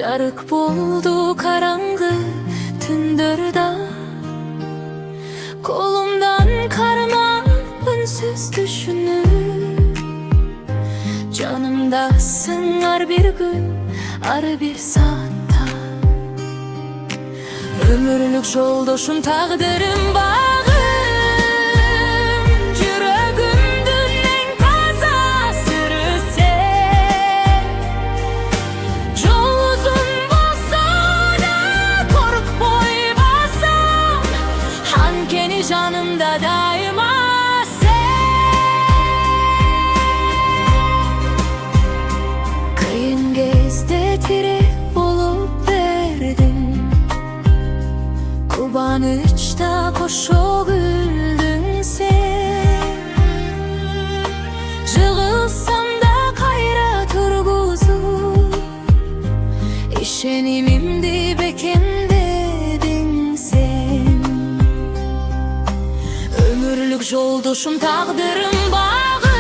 Жарык болду караңгы түндөрдө, колумдан кармап үнсүз түшүнүп, жанымдасың ар бир күн, ар бир саатта. Өмүрлүк жолдошум, тагдырым багым, жүрөгүмдүн эң таза сыры сен. Жол узун болсо да коркпой басам, анткени жанымда дайыма сен. Кыйын кезде тирек болуп бердиң, кубанычта кошо күлдүң сен. Жыгылсам да кайра тургузуп, ишенимимди бекемдедиң сен. Өмүрлүк жолдошум, тагдырым багым,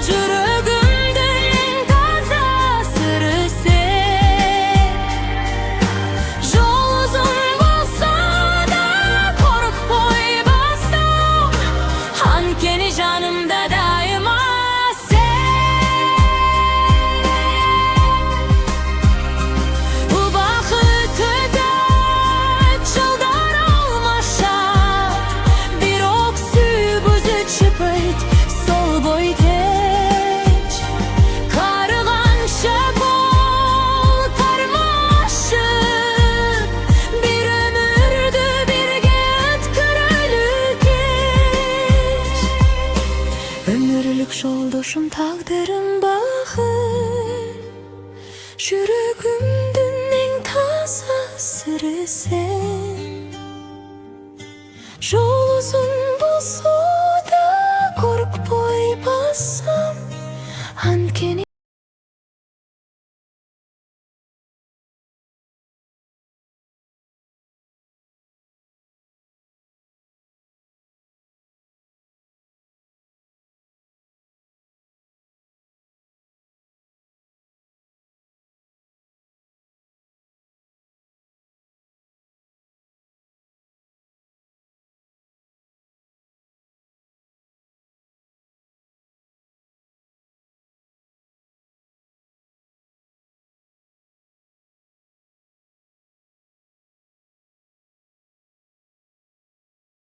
жүрөгүмдүн эң таза сыры сен. Жол узун болсо да коркпой басам, анткени жанымда дайыма сен. Бул бакыт өтөт, жылдар алмашат, бирок сүйбүзү чыпыйт солбой кеч. Карыганча кол кармашып, бир өмүрдү бирге өткөрөлү кеч. Өмүрлүк жолдошум, тагдырым багым, жүрөгүмдүн эң таза сыры сен. Жол узун болсо